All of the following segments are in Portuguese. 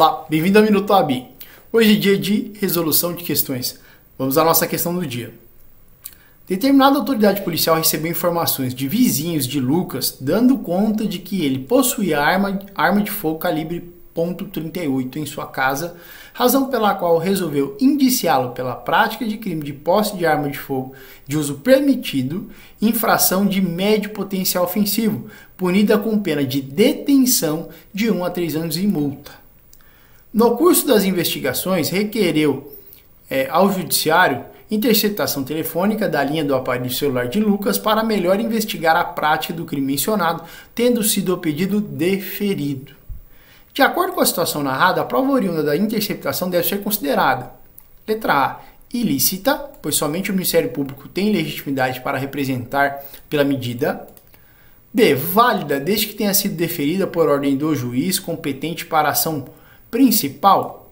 Olá, bem-vindo ao Minuto AB. Hoje é dia de resolução de questões. Vamos à nossa questão do dia. Determinada autoridade policial recebeu informações de vizinhos de Lucas, dando conta de que ele possuía arma de fogo calibre .38 em sua casa, razão pela qual resolveu indiciá-lo pela prática de crime de posse de arma de fogo de uso permitido, infração de médio potencial ofensivo, punida com pena de detenção de 1 a 3 anos e multa. No curso das investigações, requereu ao Judiciário interceptação telefônica da linha do aparelho celular de Lucas para melhor investigar a prática do crime mencionado, tendo sido o pedido deferido. De acordo com a situação narrada, a prova oriunda da interceptação deve ser considerada: letra A, ilícita, pois somente o Ministério Público tem legitimidade para representar pela medida. B, válida, desde que tenha sido deferida por ordem do juiz competente para a ação principal.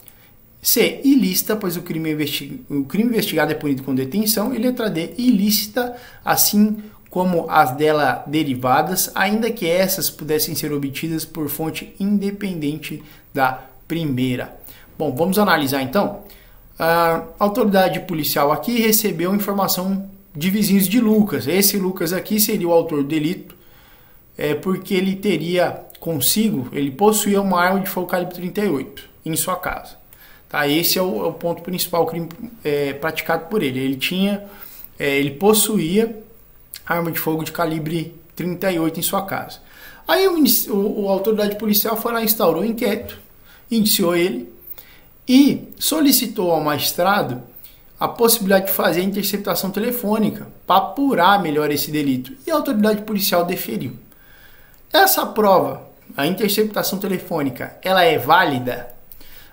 C, ilícita, pois o crime investigado é punido com detenção. E letra D, ilícita, assim como as dela derivadas, ainda que essas pudessem ser obtidas por fonte independente da primeira. Bom, vamos analisar então. A autoridade policial aqui recebeu informação de vizinhos de Lucas. Esse Lucas aqui seria o autor do delito, porque ele teria consigo, ele possuía uma arma de fogo calibre 38 em sua casa. Tá? Esse é o ponto principal, o crime praticado por ele. Ele possuía arma de fogo de calibre 38 em sua casa. Aí a autoridade policial foi lá, instaurou um inquérito, indiciou ele e solicitou ao magistrado a possibilidade de fazer a interceptação telefônica para apurar melhor esse delito. E a autoridade policial deferiu. Essa prova, a interceptação telefônica, ela é válida?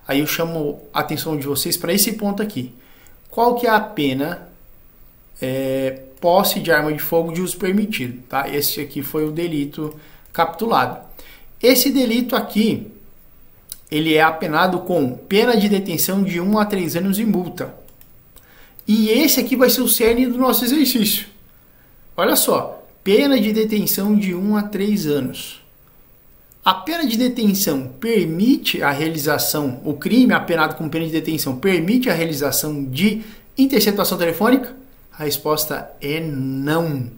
Aí eu chamo a atenção de vocês para esse ponto aqui. Qual que é a pena posse de arma de fogo de uso permitido? Tá? Esse aqui foi o delito capitulado. Esse delito aqui, ele é apenado com pena de detenção de 1 a 3 anos e multa. E esse aqui vai ser o cerne do nosso exercício. Olha só. Pena de detenção de 1 a 3 anos. A pena de detenção permite a realização, o crime apenado com pena de detenção permite a realização de interceptação telefônica? A resposta é não.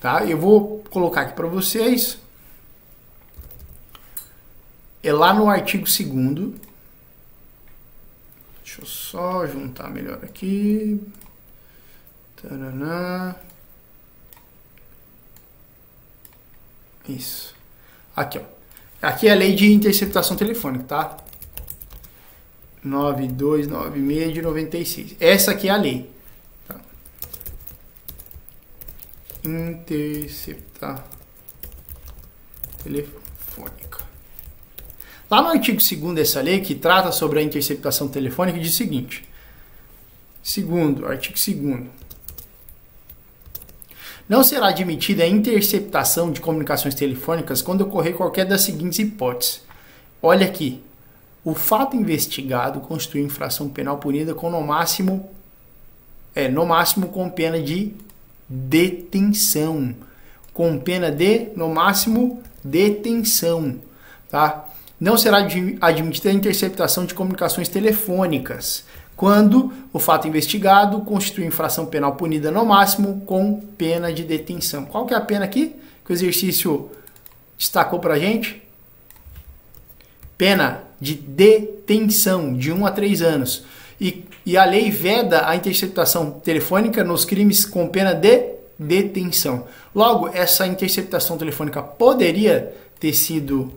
Tá? Eu vou colocar aqui para vocês. É lá no artigo 2º. Deixa eu só juntar melhor aqui. Taraná. Isso. Aqui, ó. Aqui é a lei de interceptação telefônica, tá? 9296 de 96. Essa aqui é a lei. Tá? Interceptar telefônica. Lá no artigo 2º dessa lei, que trata sobre a interceptação telefônica, diz o seguinte. Artigo 2º. Não será admitida a interceptação de comunicações telefônicas quando ocorrer qualquer das seguintes hipóteses. Olha aqui. O fato investigado constitui infração penal punida com no máximo com pena de detenção. Com pena de, no máximo, detenção. Tá? Não será admitida a interceptação de comunicações telefônicas quando o fato investigado constitui infração penal punida no máximo com pena de detenção. Qual que é a pena aqui que o exercício destacou para a gente? Pena de detenção de 1 a 3 anos. E a lei veda a interceptação telefônica nos crimes com pena de detenção. Logo, essa interceptação telefônica poderia ter sido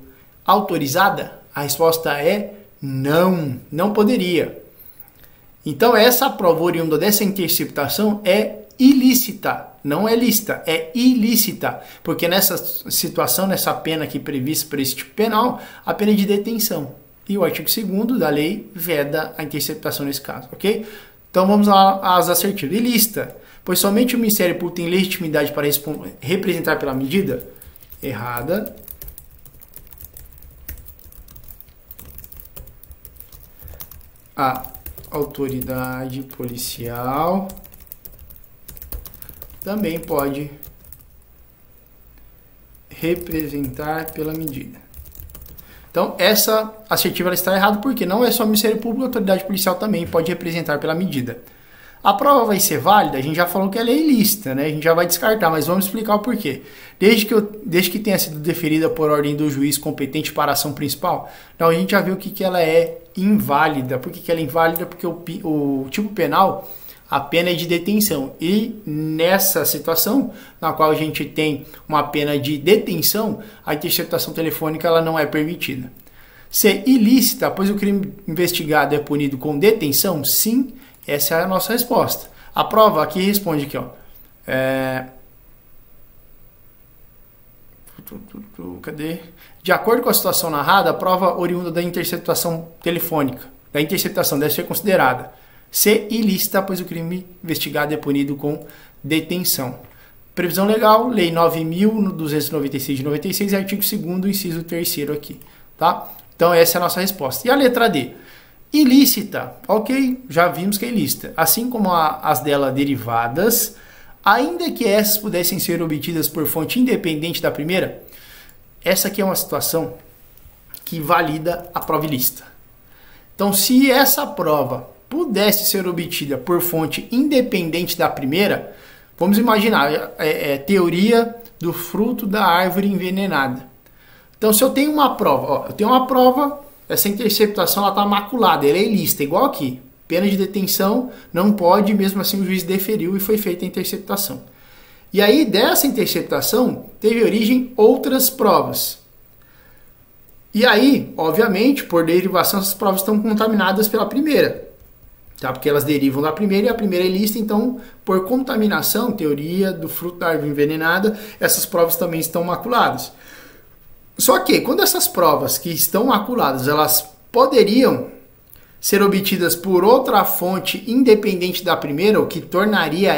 autorizada? A resposta é não, não poderia. Então, essa prova oriunda dessa interceptação é ilícita, não é lícita, é ilícita, porque nessa situação, nessa pena aqui prevista para esse tipo penal, a pena é de detenção. E o artigo 2º da lei veda a interceptação nesse caso, ok? Então, vamos às assertivas. Ilícita, pois somente o Ministério Público tem legitimidade para representar pela medida? Errada. A autoridade policial também pode representar pela medida. Então, essa assertiva ela está errada porque não é só o Ministério Público, a autoridade policial também pode representar pela medida. A prova vai ser válida? A gente já falou que ela é ilícita, né? A gente já vai descartar, mas vamos explicar o porquê. Desde que tenha sido deferida por ordem do juiz competente para a ação principal, então a gente já viu que ela é inválida. Por que ela é inválida? Porque o tipo penal, a pena é de detenção. E nessa situação, na qual a gente tem uma pena de detenção, a interceptação telefônica ela não é permitida. Ser ilícita, pois o crime investigado é punido com detenção? Sim. Essa é a nossa resposta. A prova aqui responde aqui, ó. Cadê? De acordo com a situação narrada, a prova oriunda da interceptação telefônica, da interceptação deve ser considerada ser ilícita, pois o crime investigado é punido com detenção. Previsão legal, Lei 9.296 de 96, artigo 2º, inciso 3º aqui, tá? Então essa é a nossa resposta. E a letra D? Ilícita, ok, já vimos que é ilícita, assim como as dela derivadas, ainda que essas pudessem ser obtidas por fonte independente da primeira. Essa aqui é uma situação que valida a prova ilícita. Então, se essa prova pudesse ser obtida por fonte independente da primeira, vamos imaginar, teoria do fruto da árvore envenenada. Então, se eu tenho uma prova, essa interceptação está maculada, ela é ilícita, igual aqui. Pena de detenção, não pode, mesmo assim o juiz deferiu e foi feita a interceptação. E aí, dessa interceptação, teve origem outras provas. E aí, obviamente, por derivação, essas provas estão contaminadas pela primeira. Tá? Porque elas derivam da primeira e a primeira é ilícita, então, por contaminação, teoria do fruto da árvore envenenada, essas provas também estão maculadas. Só que, quando essas provas que estão maculadas, elas poderiam ser obtidas por outra fonte independente da primeira, o que tornaria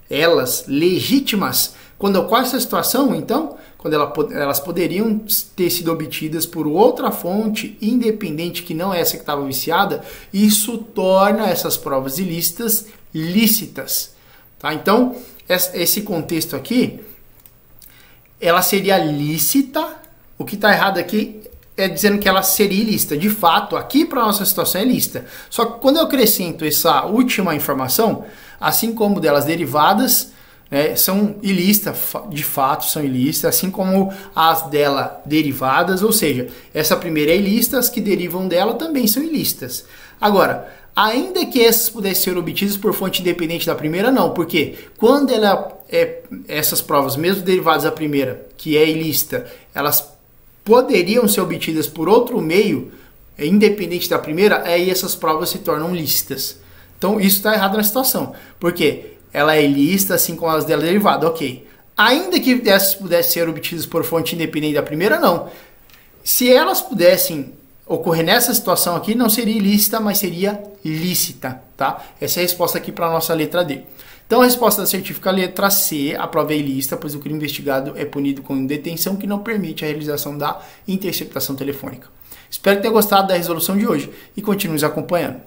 elas legítimas, quando ocorre essa situação, então, quando elas poderiam ter sido obtidas por outra fonte independente que não é essa que estava viciada, isso torna essas provas ilícitas lícitas. Tá? Então, esse contexto aqui, ela seria lícita. O que está errado aqui é dizendo que ela seria ilícita. De fato, aqui para a nossa situação é lícita. Só que quando eu acrescento essa última informação, assim como delas derivadas, né, são ilícitas, de fato são ilícitas, assim como as dela derivadas, ou seja, essa primeira é ilícita, as que derivam dela também são ilícitas. Agora, ainda que essas pudessem ser obtidas por fonte independente da primeira, não, porque quando essas provas, mesmo derivadas da primeira, que é ilícita, elas poderiam ser obtidas por outro meio, independente da primeira, aí essas provas se tornam lícitas. Então isso está errado na situação, porque ela é ilícita, assim como as dela derivadas, ok. Ainda que essas pudessem ser obtidas por fonte independente da primeira, não. Se elas pudessem ocorrer nessa situação aqui, não seria ilícita, mas seria lícita, tá? Essa é a resposta aqui para a nossa letra D. Então a resposta da certifica letra C, a prova é ilícita, pois o crime investigado é punido com detenção que não permite a realização da interceptação telefônica. Espero que tenha gostado da resolução de hoje e continue nos acompanhando.